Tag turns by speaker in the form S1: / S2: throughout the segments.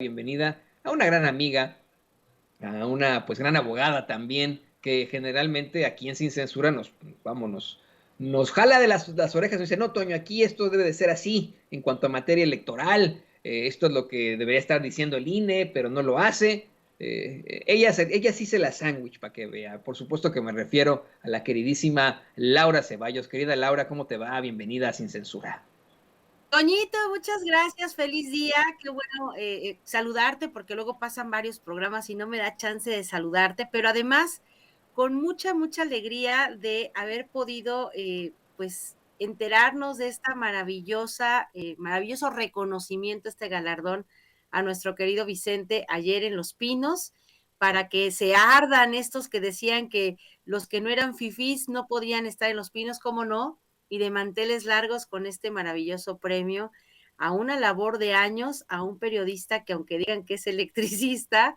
S1: Bienvenida a una gran amiga, a una pues gran abogada también, que generalmente aquí en Sin Censura nos jala de las orejas y dice, no, Toño, aquí esto debe de ser así en cuanto a materia electoral, esto es lo que debería estar diciendo el INE, pero no lo hace. Ella sí se la sándwich para que vea. Por supuesto que me refiero a la queridísima Laura Ceballos. Querida Laura, ¿cómo te va? Bienvenida a Sin Censura.
S2: Toñito, muchas gracias, feliz día, qué bueno saludarte porque luego pasan varios programas y no me da chance de saludarte, pero además con mucha alegría de haber podido pues enterarnos de esta maravilloso reconocimiento, este galardón a nuestro querido Vicente ayer en Los Pinos, para que se ardan estos que decían que los que no eran fifís no podían estar en Los Pinos, ¿cómo no? Y de manteles largos con este maravilloso premio a una labor de años, a un periodista que aunque digan que es electricista,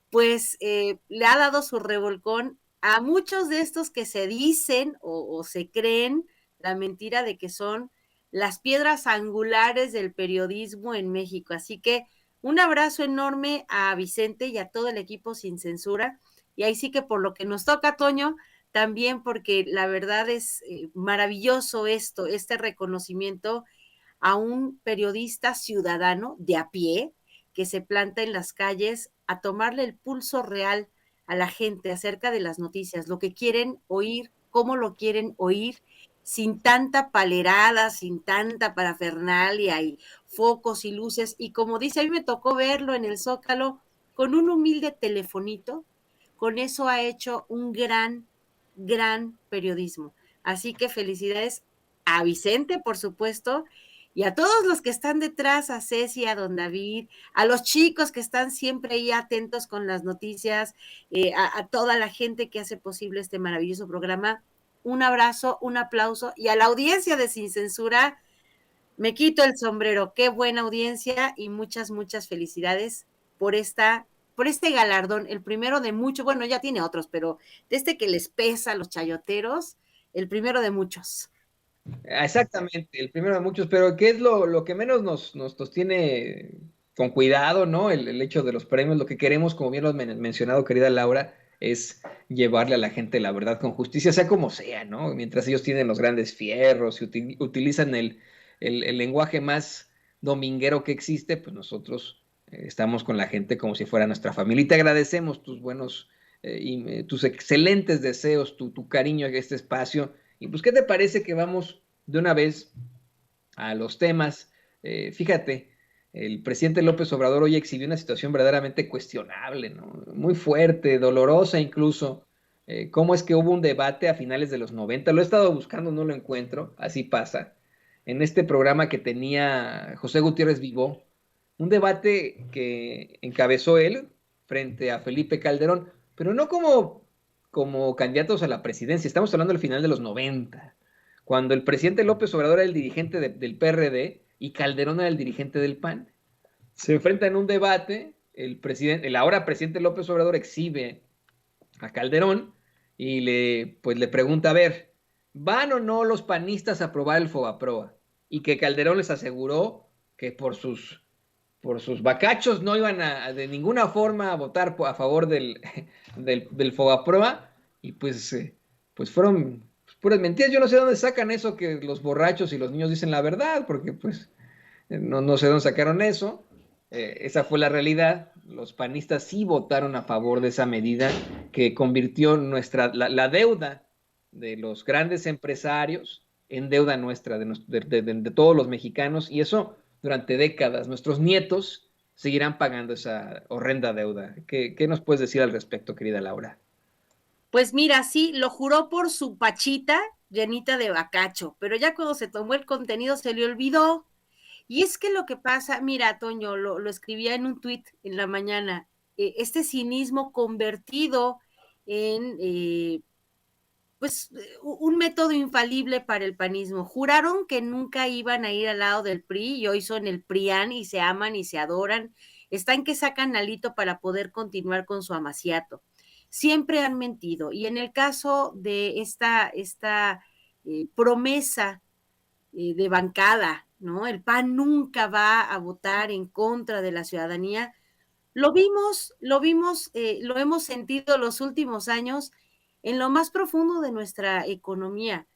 S2: pues le ha dado su revolcón a muchos de estos que se dicen o se creen la mentira de que son las piedras angulares del periodismo en México. Así que un abrazo enorme a Vicente y a todo el equipo Sin Censura. Y ahí sí que por lo que nos toca, Toño, también porque la verdad es maravilloso este reconocimiento a un periodista ciudadano de a pie que se planta en las calles a tomarle el pulso real a la gente acerca de las noticias, lo que quieren oír, cómo lo quieren oír, sin tanta palerada, sin tanta parafernalia y focos y luces. Y como dice, a mí me tocó verlo en el Zócalo con un humilde telefonito, con eso ha hecho un gran periodismo. Así que felicidades a Vicente, por supuesto, y a todos los que están detrás, a Ceci, a don David, a los chicos que están siempre ahí atentos con las noticias, a toda la gente que hace posible este maravilloso programa. Un abrazo, un aplauso, y a la audiencia de Sin Censura, me quito el sombrero. Qué buena audiencia y muchas felicidades por por este galardón, el primero de muchos, bueno, ya tiene otros, pero de este que les pesa a los chayoteros, el primero de muchos.
S1: Exactamente, el primero de muchos, pero ¿qué es lo que menos nos tiene con cuidado, ¿no? El hecho de los premios, lo que queremos, como bien lo has mencionado, querida Laura, es llevarle a la gente la verdad con justicia, sea como sea, ¿no? Mientras ellos tienen los grandes fierros y utilizan el lenguaje más dominguero que existe, pues nosotros estamos con la gente como si fuera nuestra familia y te agradecemos tus tus excelentes deseos, tu cariño a este espacio. Y pues, ¿qué te parece que vamos de una vez a los temas? Fíjate, el presidente López Obrador hoy exhibió una situación verdaderamente cuestionable, ¿no? Muy fuerte, dolorosa incluso. ¿Cómo es que hubo un debate a finales de los 90? Lo he estado buscando, no lo encuentro, así pasa. En este programa que tenía José Gutiérrez Vivó, un debate que encabezó él frente a Felipe Calderón, pero no como candidatos a la presidencia, estamos hablando del final de los 90, cuando el presidente López Obrador era el dirigente del PRD y Calderón era el dirigente del PAN. Se enfrentan en un debate, el ahora presidente López Obrador exhibe a Calderón y pues le pregunta, a ver, ¿van o no los panistas a aprobar el Fobaproa? Y que Calderón les aseguró que por sus bacachos no iban de ninguna forma a votar a favor del Fobaproa, y pues fueron puras mentiras. Yo no sé dónde sacan eso que los borrachos y los niños dicen la verdad, porque pues no sé dónde sacaron eso. Esa fue la realidad. Los panistas sí votaron a favor de esa medida que convirtió la deuda de los grandes empresarios en deuda nuestra, de todos los mexicanos, y eso durante décadas. Nuestros nietos seguirán pagando esa horrenda deuda. ¿Qué nos puedes decir al respecto, querida Laura?
S2: Pues mira, sí, lo juró por su pachita llenita de bacacho, pero ya cuando se tomó el contenido se le olvidó. Y es que lo que pasa, mira, Toño, lo escribía en un tuit en la mañana, este cinismo convertido en, pues, un método infalible para el panismo. Juraron que nunca iban a ir al lado del PRI y hoy son el PRIAN y se aman y se adoran. Están que sacan alito para poder continuar con su amaciato. Siempre han mentido. Y en el caso de esta promesa de bancada, ¿no? El PAN nunca va a votar en contra de la ciudadanía, lo hemos sentido los últimos años en lo más profundo de nuestra economía.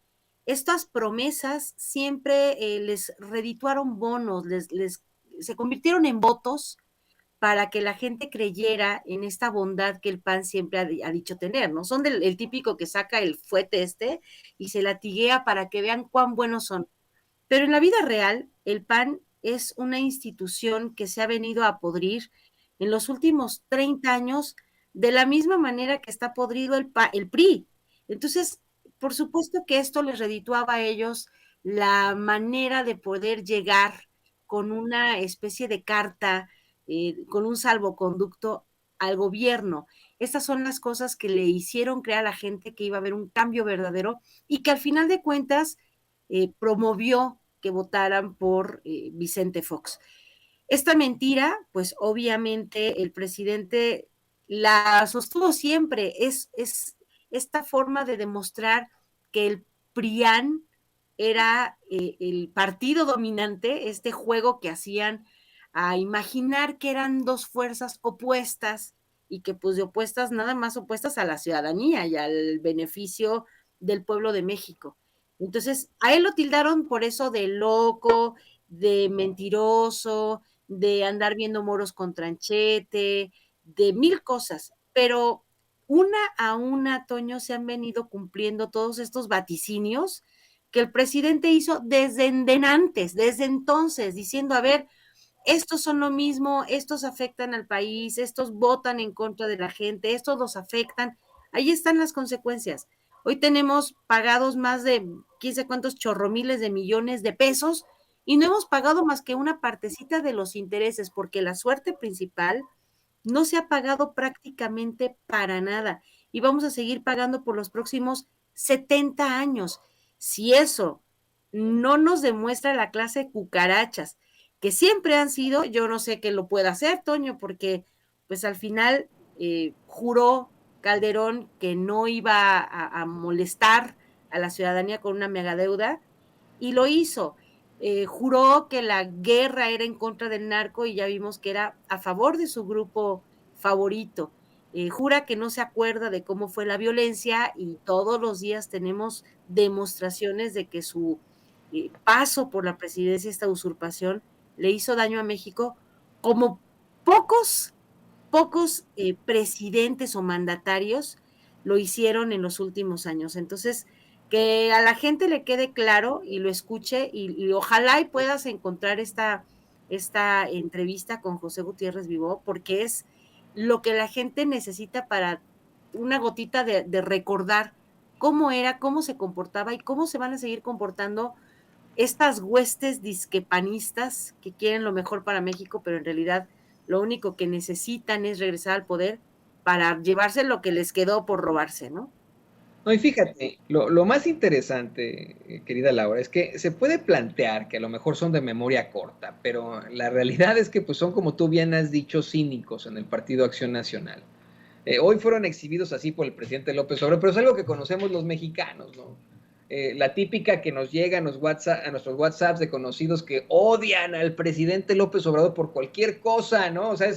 S2: Estas promesas siempre les redituaron bonos, se convirtieron en votos para que la gente creyera en esta bondad que el PAN siempre ha dicho tener, ¿no? Son el típico que saca el fuete y se latiguea para que vean cuán buenos son. Pero en la vida real, el PAN es una institución que se ha venido a podrir en los últimos 30 años de la misma manera que está podrido el PRI. Entonces, por supuesto que esto les redituaba a ellos la manera de poder llegar con una especie de carta, con un salvoconducto al gobierno. Estas son las cosas que le hicieron creer a la gente que iba a haber un cambio verdadero y que al final de cuentas promovió que votaran por Vicente Fox. Esta mentira, pues obviamente el presidente la sostuvo siempre, es esta forma de demostrar que el PRIAN era el partido dominante, este juego que hacían a imaginar que eran dos fuerzas opuestas y que pues de opuestas, nada más opuestas a la ciudadanía y al beneficio del pueblo de México. Entonces, a él lo tildaron por eso de loco, de mentiroso, de andar viendo moros con tranchete, de mil cosas, pero una a una, Toño, se han venido cumpliendo todos estos vaticinios que el presidente hizo desde entonces, diciendo, a ver, estos son lo mismo, estos afectan al país, estos votan en contra de la gente, estos los afectan. Ahí están las consecuencias. Hoy tenemos pagados más de 15 cuántos chorromiles de millones de pesos y no hemos pagado más que una partecita de los intereses porque la suerte principal no se ha pagado prácticamente para nada y vamos a seguir pagando por los próximos 70 años. Si eso no nos demuestra la clase de cucarachas que siempre han sido, yo no sé qué lo pueda hacer, Toño, porque pues al final juró Calderón que no iba a molestar a la ciudadanía con una megadeuda y lo hizo. Juró que la guerra era en contra del narco y ya vimos que era a favor de su grupo favorito. Jura que no se acuerda de cómo fue la violencia y todos los días tenemos demostraciones de que su paso por la presidencia, esta usurpación, le hizo daño a México como pocos presidentes o mandatarios lo hicieron en los últimos años. Entonces, que a la gente le quede claro y lo escuche y ojalá y puedas encontrar esta entrevista con José Gutiérrez Vivó, porque es lo que la gente necesita para una gotita de recordar cómo era, cómo se comportaba y cómo se van a seguir comportando estas huestes disquepanistas que quieren lo mejor para México, pero en realidad lo único que necesitan es regresar al poder para llevarse lo que les quedó por robarse, ¿no?
S1: No, y fíjate, lo más interesante, querida Laura, es que se puede plantear que a lo mejor son de memoria corta, pero la realidad es que pues son, como tú bien has dicho, cínicos en el Partido Acción Nacional. Hoy fueron exhibidos así por el presidente López Obrador, pero es algo que conocemos los mexicanos, ¿no? La típica que nos llega a, a nuestros WhatsApps de conocidos que odian al presidente López Obrador por cualquier cosa, ¿no? O sea,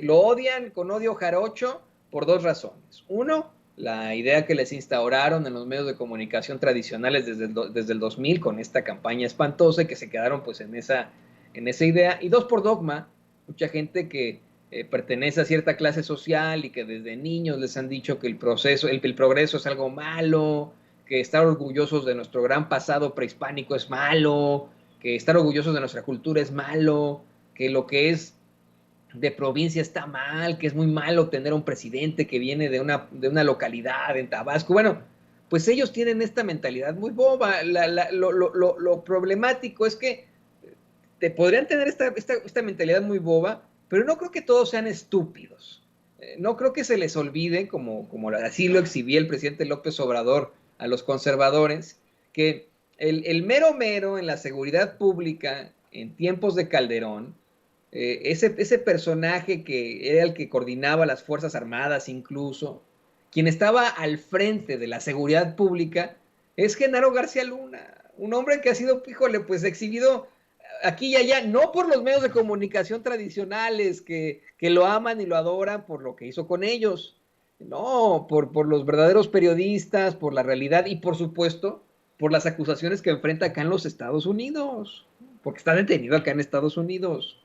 S1: lo odian con odio jarocho por dos razones. Uno, la idea que les instauraron en los medios de comunicación tradicionales desde el 2000 con esta campaña espantosa y que se quedaron pues en esa idea. Y dos, por dogma, mucha gente que pertenece a cierta clase social y que desde niños les han dicho que el progreso es algo malo, que estar orgullosos de nuestro gran pasado prehispánico es malo, que estar orgullosos de nuestra cultura es malo, que lo que es de provincia está mal, que es muy malo tener un presidente que viene de una localidad en Tabasco. Bueno, pues ellos tienen esta mentalidad muy boba. Lo problemático es que te podrían tener esta mentalidad muy boba, pero no creo que todos sean estúpidos. No creo que se les olvide, como así lo exhibía el presidente López Obrador a los conservadores, que el mero mero en la seguridad pública en tiempos de Calderón, ese personaje que era el que coordinaba las Fuerzas Armadas incluso, quien estaba al frente de la seguridad pública, es Genaro García Luna, un hombre que ha sido, híjole, pues exhibido aquí y allá, no por los medios de comunicación tradicionales que lo aman y lo adoran por lo que hizo con ellos, no, por los verdaderos periodistas, por la realidad y por supuesto por las acusaciones que enfrenta acá en los Estados Unidos, porque está detenido acá en Estados Unidos.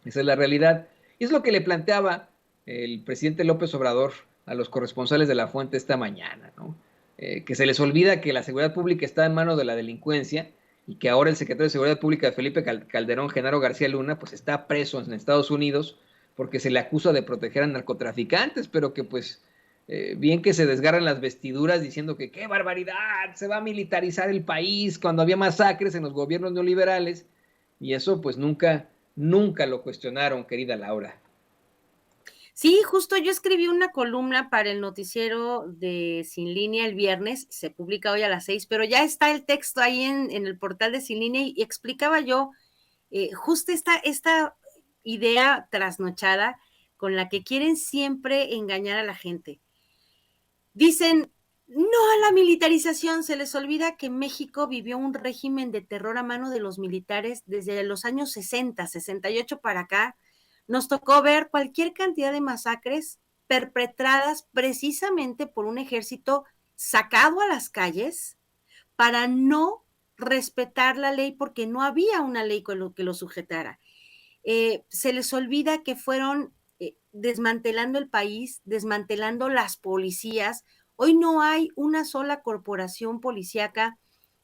S1: Esa es la realidad. Y es lo que le planteaba el presidente López Obrador a los corresponsales de La Fuente esta mañana, ¿no? Que se les olvida que la seguridad pública está en manos de la delincuencia y que ahora el secretario de Seguridad Pública, Felipe Calderón, Genaro García Luna, pues está preso en Estados Unidos porque se le acusa de proteger a narcotraficantes, pero que pues bien que se desgarran las vestiduras diciendo que qué barbaridad, se va a militarizar el país cuando había masacres en los gobiernos neoliberales y eso pues nunca lo cuestionaron, querida Laura.
S2: Sí, justo yo escribí una columna para el noticiero de Sin Línea el viernes, se publica hoy a las 6, pero ya está el texto ahí en el portal de Sin Línea y explicaba yo justo esta idea trasnochada con la que quieren siempre engañar a la gente. Dicen, no a la militarización, se les olvida que México vivió un régimen de terror a mano de los militares desde los años 60, 68 para acá. Nos tocó ver cualquier cantidad de masacres perpetradas precisamente por un ejército sacado a las calles para no respetar la ley porque no había una ley que lo sujetara. Se les olvida que fueron desmantelando el país, desmantelando las policías. Hoy no hay una sola corporación policíaca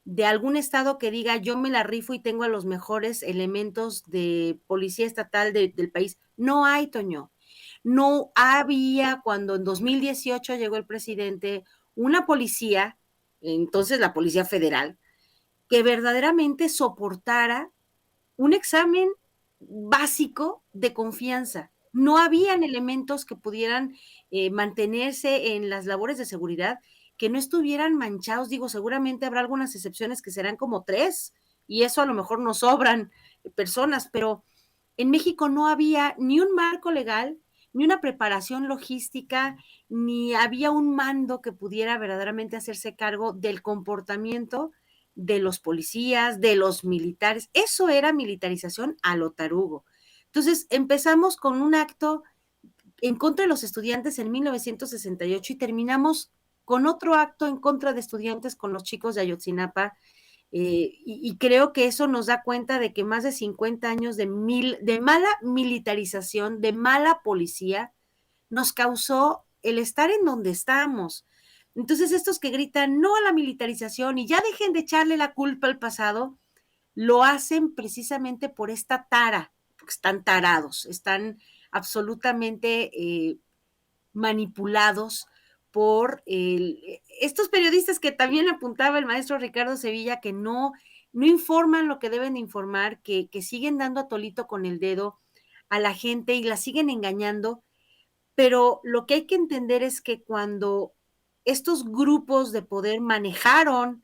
S2: de algún estado que diga yo me la rifo y tengo a los mejores elementos de policía estatal del país. No hay, Toño. No había cuando en 2018 llegó el presidente una policía, entonces la Policía Federal, que verdaderamente soportara un examen básico de confianza. No habían elementos que pudieran mantenerse en las labores de seguridad que no estuvieran manchados. Digo, seguramente habrá algunas excepciones que serán como 3, y eso a lo mejor no sobran personas, pero en México no había ni un marco legal, ni una preparación logística, ni había un mando que pudiera verdaderamente hacerse cargo del comportamiento de los policías, de los militares. Eso era militarización a lo tarugo. Entonces empezamos con un acto en contra de los estudiantes en 1968 y terminamos con otro acto en contra de estudiantes con los chicos de Ayotzinapa. Y creo que eso nos da cuenta de que más de 50 años de mala militarización, de mala policía, nos causó el estar en donde estamos. Entonces, estos que gritan no a la militarización y ya dejen de echarle la culpa al pasado, lo hacen precisamente por esta tara, porque están tarados, están absolutamente manipulados por estos periodistas que también apuntaba el maestro Ricardo Sevilla, que no informan lo que deben de informar, que siguen dando atolito con el dedo a la gente y la siguen engañando, pero lo que hay que entender es que cuando estos grupos de poder manejaron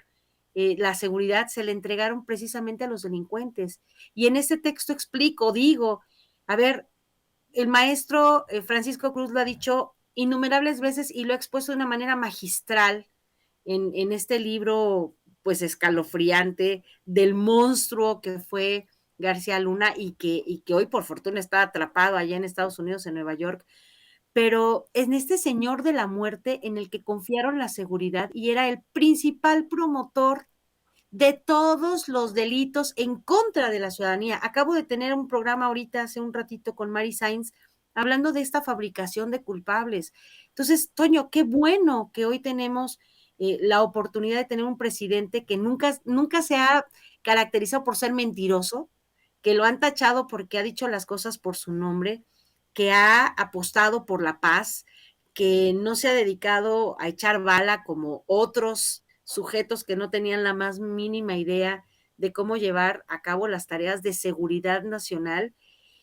S2: la seguridad, se le entregaron precisamente a los delincuentes. Y en este texto explico, digo, a ver, el maestro Francisco Cruz lo ha dicho innumerables veces y lo ha expuesto de una manera magistral en este libro, pues escalofriante, del monstruo que fue García Luna y que hoy por fortuna está atrapado allá en Estados Unidos, en Nueva York, pero en este señor de la muerte en el que confiaron la seguridad y era el principal promotor de todos los delitos en contra de la ciudadanía. Acabo de tener un programa ahorita hace un ratito con Mari Sainz hablando de esta fabricación de culpables. Entonces, Toño, qué bueno que hoy tenemos la oportunidad de tener un presidente que nunca se ha caracterizado por ser mentiroso, que lo han tachado porque ha dicho las cosas por su nombre, que ha apostado por la paz, que no se ha dedicado a echar bala como otros sujetos que no tenían la más mínima idea de cómo llevar a cabo las tareas de seguridad nacional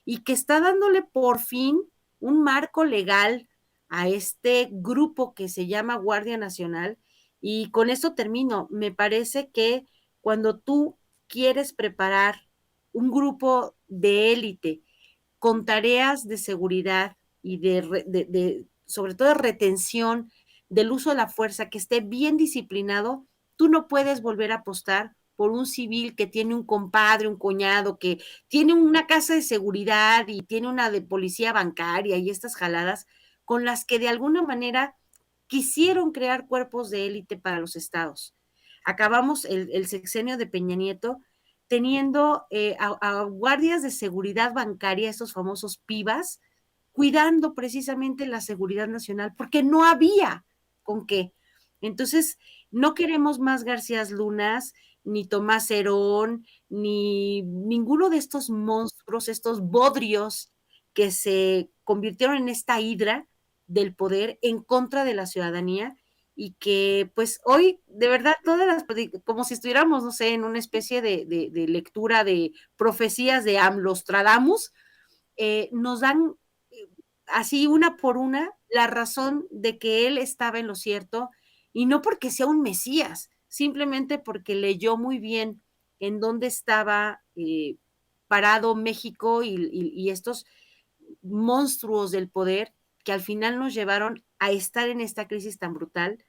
S2: y que está dándole por fin un marco legal a este grupo que se llama Guardia Nacional. Y con esto termino. Me parece que cuando tú quieres preparar un grupo de élite con tareas de seguridad y sobre todo de retención del uso de la fuerza, que esté bien disciplinado, tú no puedes volver a apostar por un civil que tiene un compadre, un cuñado, que tiene una casa de seguridad y tiene una de policía bancaria y estas jaladas con las que de alguna manera quisieron crear cuerpos de élite para los estados. Acabamos el sexenio de Peña Nieto teniendo a guardias de seguridad bancaria, esos famosos PIBAs, cuidando precisamente la seguridad nacional, porque no había con qué. Entonces, no queremos más García Lunas, ni Tomás Herón, ni ninguno de estos monstruos, estos bodrios que se convirtieron en esta hidra del poder en contra de la ciudadanía y que pues hoy de verdad todas las, como si estuviéramos, no sé, en una especie de lectura de profecías de Amlostradamus, nos dan así una por una la razón de que él estaba en lo cierto y no porque sea un mesías, simplemente porque leyó muy bien en dónde estaba parado México y estos monstruos del poder que al final nos llevaron a estar en esta crisis tan brutal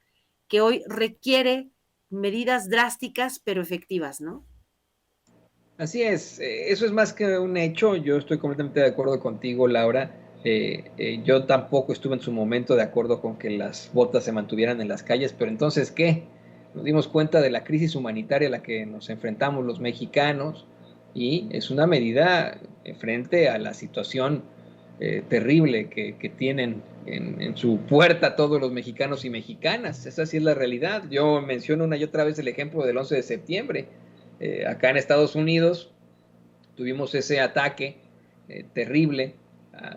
S2: que hoy requiere medidas drásticas pero efectivas, ¿no?
S1: Así es, eso es más que un hecho. Yo estoy completamente de acuerdo contigo, Laura. Yo tampoco estuve en su momento de acuerdo con que las botas se mantuvieran en las calles, pero entonces, ¿qué? Nos dimos cuenta de la crisis humanitaria a la que nos enfrentamos los mexicanos y es una medida frente a la situación terrible que tienen en su puerta todos los mexicanos y mexicanas. Esa sí es la realidad. Yo menciono una y otra vez el ejemplo del 11 de septiembre. Acá en Estados Unidos tuvimos ese ataque terrible,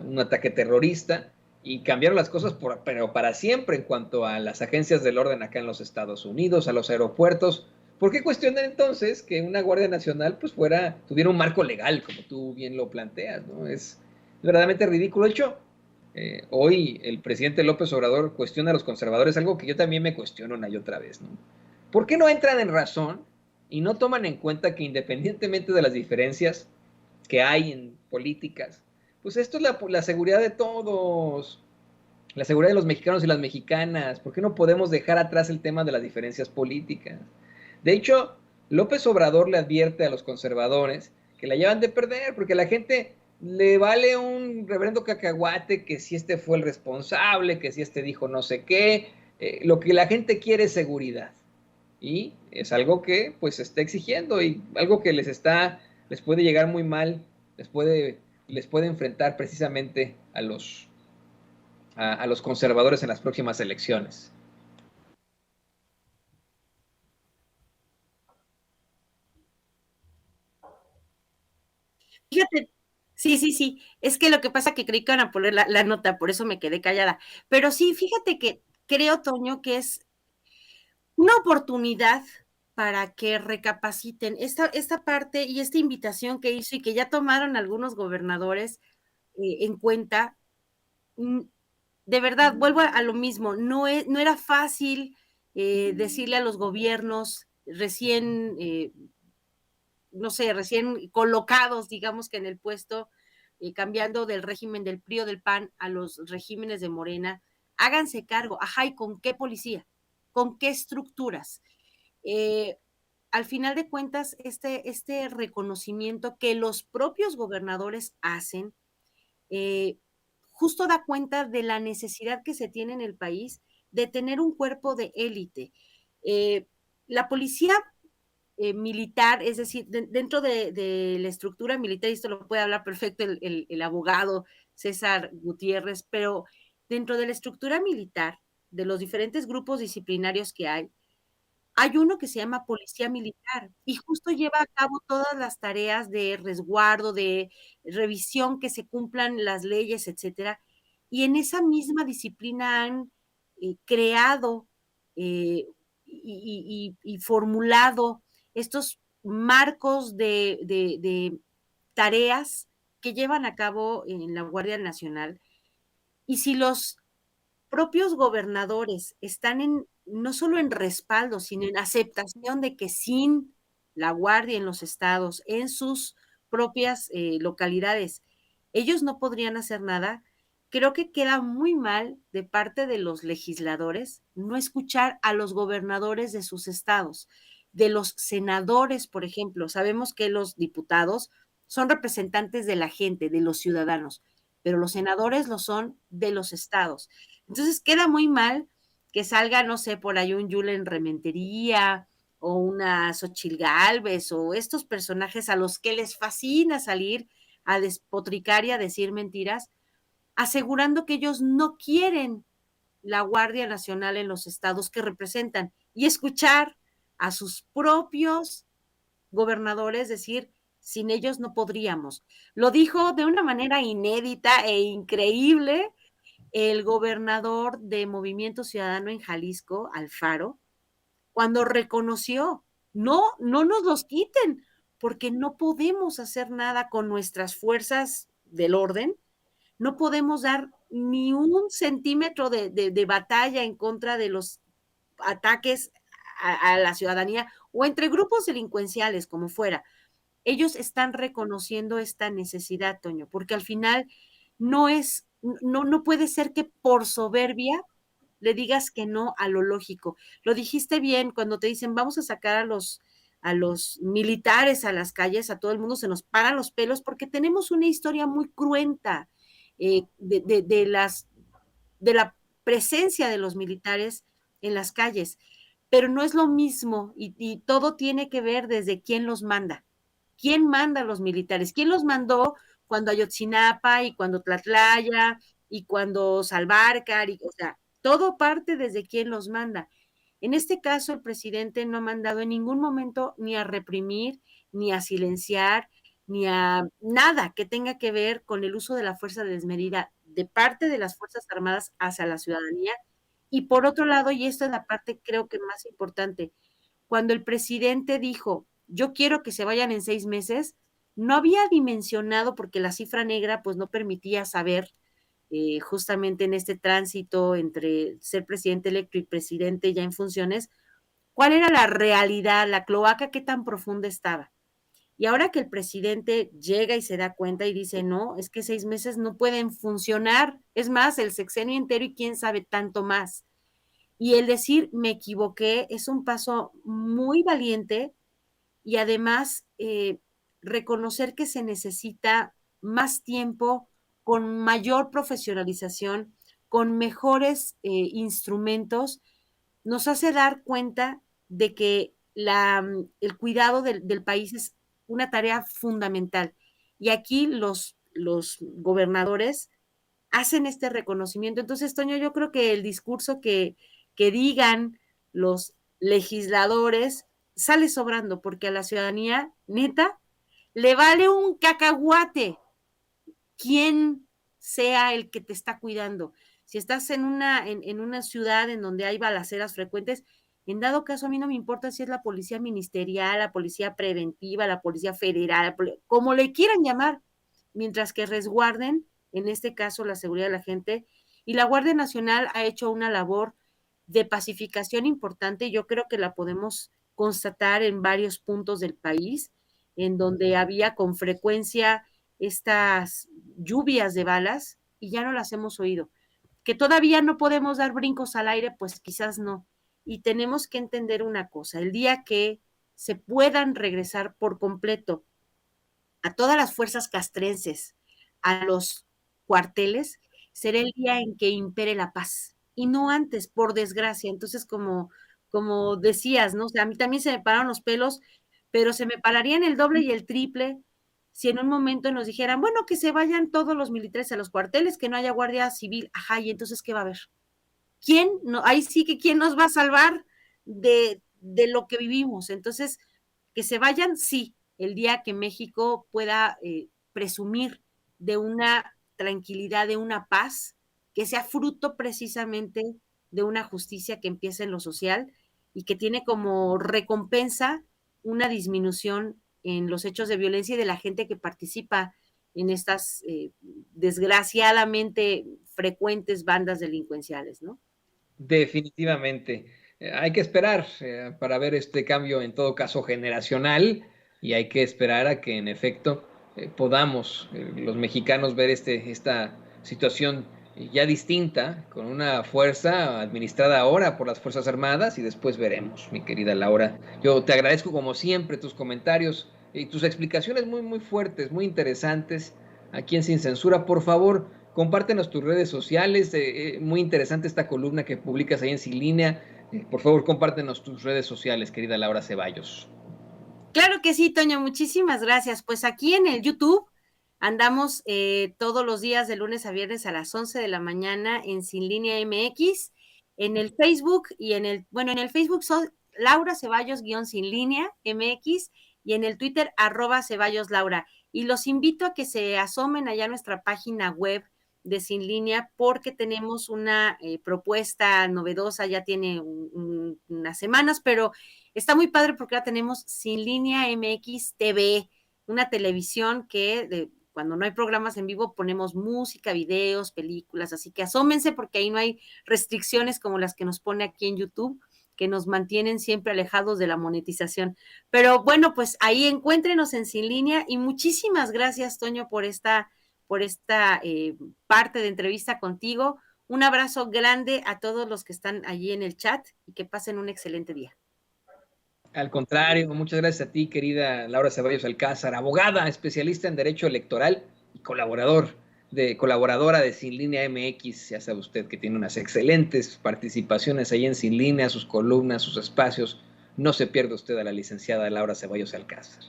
S1: un ataque terrorista, y cambiaron las cosas pero para siempre en cuanto a las agencias del orden acá en los Estados Unidos, a los aeropuertos. ¿Por qué cuestionan entonces que una Guardia Nacional pues tuviera un marco legal, como tú bien lo planteas, ¿no? Es verdaderamente ridículo. De hecho, hoy el presidente López Obrador cuestiona a los conservadores, algo que yo también me cuestiono una y otra vez, ¿no? ¿Por qué no entran en razón y no toman en cuenta que independientemente de las diferencias que hay en políticas, pues esto es la seguridad de todos, la seguridad de los mexicanos y las mexicanas? ¿Por qué no podemos dejar atrás el tema de las diferencias políticas? De hecho, López Obrador le advierte a los conservadores que la llevan de perder, porque a la gente le vale un reverendo cacahuate que si este fue el responsable, que si este dijo no sé qué, lo que la gente quiere es seguridad. Y es algo que pues se está exigiendo y algo que les puede llegar muy mal, les puede, les puede enfrentar precisamente a los conservadores en las próximas elecciones.
S2: Fíjate, sí, sí, sí, es que lo que pasa que creí que iban a poner la nota, por eso me quedé callada. Pero sí, fíjate que creo, Toño, que es una oportunidad para que recapaciten esta parte y esta invitación que hizo y que ya tomaron algunos gobernadores en cuenta. mm, de verdad, vuelvo a lo mismo, no era fácil decirle a los gobiernos recién no sé, recién colocados, digamos que en el puesto, cambiando del régimen del PRI o del PAN a los regímenes de Morena, háganse cargo, ajá, ¿y con qué policía? ¿Con qué estructuras? Eh, al final de cuentas, este reconocimiento que los propios gobernadores hacen, eh, justo da cuenta de la necesidad que se tiene en el país de tener un cuerpo de élite. La policía militar, es decir, dentro de la estructura militar, y esto lo puede hablar perfecto el abogado César Gutiérrez, pero dentro de la estructura militar, de los diferentes grupos disciplinarios que hay uno que se llama policía militar y justo lleva a cabo todas las tareas de resguardo, de revisión, que se cumplan las leyes, etcétera. Y en esa misma disciplina han creado eh, y formulado estos marcos de tareas que llevan a cabo en la Guardia Nacional. Y si los propios gobernadores están no solo en respaldo, sino en aceptación de que sin la Guardia en los estados, en sus propias localidades, ellos no podrían hacer nada. Creo que queda muy mal de parte de los legisladores no escuchar a los gobernadores de sus estados. de los senadores, por ejemplo. Sabemos que los diputados son representantes de la gente, de los ciudadanos, pero los senadores lo son de los estados. Entonces queda muy mal que salga, no sé, por ahí un Julen Rementería o una Xochitl Gálvez o estos personajes a los que les fascina salir a despotricar y a decir mentiras, asegurando que ellos no quieren la Guardia Nacional en los estados que representan y escuchar a sus propios gobernadores decir, sin ellos no podríamos. Lo dijo de una manera inédita e increíble el gobernador de Movimiento Ciudadano en Jalisco, Alfaro, cuando reconoció, no nos los quiten, porque no podemos hacer nada con nuestras fuerzas del orden, no podemos dar ni un centímetro de batalla en contra de los ataques a la ciudadanía o entre grupos delincuenciales, como fuera. Ellos están reconociendo esta necesidad, Toño, porque al final no puede ser que por soberbia le digas que no a lo lógico. Lo dijiste bien cuando te dicen vamos a sacar a los militares a las calles, a todo el mundo se nos paran los pelos porque tenemos una historia muy cruenta de la presencia de los militares en las calles, pero no es lo mismo y todo tiene que ver desde quién los manda. ¿Quién manda a los militares? ¿Quién los mandó cuando Ayotzinapa y cuando Tlatlaya y cuando Salvarcar? O sea, todo parte desde quién los manda. En este caso, el presidente no ha mandado en ningún momento ni a reprimir, ni a silenciar, ni a nada que tenga que ver con el uso de la fuerza desmedida de parte de las Fuerzas Armadas hacia la ciudadanía. Y por otro lado, y esta es la parte creo que más importante, cuando el presidente dijo, yo quiero que se vayan en 6 meses, no había dimensionado, porque la cifra negra pues no permitía saber justamente en este tránsito entre ser presidente electo y presidente ya en funciones, cuál era la realidad, la cloaca, qué tan profunda estaba. Y ahora que el presidente llega y se da cuenta y dice, no, es que 6 meses no pueden funcionar, es más, el sexenio entero y quién sabe tanto más. Y el decir, me equivoqué, es un paso muy valiente y además reconocer que se necesita más tiempo, con mayor profesionalización, con mejores instrumentos, nos hace dar cuenta de que el cuidado del país es una tarea fundamental. Y aquí los gobernadores hacen este reconocimiento. Entonces, Toño, yo creo que el discurso que digan los legisladores sale sobrando, porque a la ciudadanía, neta, le vale un cacahuate quién sea el que te está cuidando. Si estás en una ciudad en donde hay balaceras frecuentes, en dado caso, a mí no me importa si es la policía ministerial, la policía preventiva, la policía federal, como le quieran llamar, mientras que resguarden, en este caso, la seguridad de la gente. Y la Guardia Nacional ha hecho una labor de pacificación importante. Yo creo que la podemos constatar en varios puntos del país, en donde había con frecuencia estas lluvias de balas y ya no las hemos oído. Que todavía no podemos dar brincos al aire, pues quizás no. Y tenemos que entender una cosa, el día que se puedan regresar por completo a todas las fuerzas castrenses, a los cuarteles, será el día en que impere la paz y no antes, por desgracia. Entonces, como decías, ¿no? O sea, a mí también se me pararon los pelos, pero se me pararían el doble y el triple si en un momento nos dijeran, bueno, que se vayan todos los militares a los cuarteles, que no haya guardia civil. Ajá, y entonces, ¿qué va a haber? ¿Quién? No, ahí sí que quién nos va a salvar de lo que vivimos. Entonces, que se vayan, sí, el día que México pueda presumir de una tranquilidad, de una paz, que sea fruto precisamente de una justicia que empieza en lo social y que tiene como recompensa una disminución en los hechos de violencia y de la gente que participa en estas desgraciadamente frecuentes bandas delincuenciales, ¿no?
S1: Definitivamente. Hay que esperar para ver este cambio, en todo caso generacional, y hay que esperar a que en efecto podamos los mexicanos ver esta situación ya distinta, con una fuerza administrada ahora por las Fuerzas Armadas y después veremos, mi querida Laura. Yo te agradezco como siempre tus comentarios y tus explicaciones muy, muy fuertes, muy interesantes aquí en Sin Censura. Por favor, compártenos tus redes sociales. Muy interesante esta columna que publicas ahí en Sin Línea. Por favor, compártenos tus redes sociales, querida Laura Ceballos.
S2: Claro que sí, Toño, muchísimas gracias. Pues aquí en el YouTube andamos todos los días de lunes a viernes a las 11 de la mañana en Sin Línea MX, en el Facebook y en el Facebook son Laura Ceballos Sin Línea MX y en el Twitter @Ceballos Laura. Y los invito a que se asomen allá a nuestra página web de Sin Línea porque tenemos una propuesta novedosa, ya tiene unas semanas, pero está muy padre porque ahora tenemos Sin Línea MX TV, una televisión que cuando no hay programas en vivo ponemos música, videos, películas, así que asómense porque ahí no hay restricciones como las que nos pone aquí en YouTube, que nos mantienen siempre alejados de la monetización. Pero bueno, pues ahí encuéntrenos en Sin Línea y muchísimas gracias, Toño, por esta parte de entrevista contigo. Un abrazo grande a todos los que están allí en el chat y que pasen un excelente día.
S1: Al contrario, muchas gracias a ti, querida Laura Ceballos Alcázar, abogada, especialista en Derecho Electoral y colaboradora de Sin Línea MX. Ya sabe usted que tiene unas excelentes participaciones ahí en Sin Línea, sus columnas, sus espacios. No se pierda usted a la licenciada Laura Ceballos Alcázar.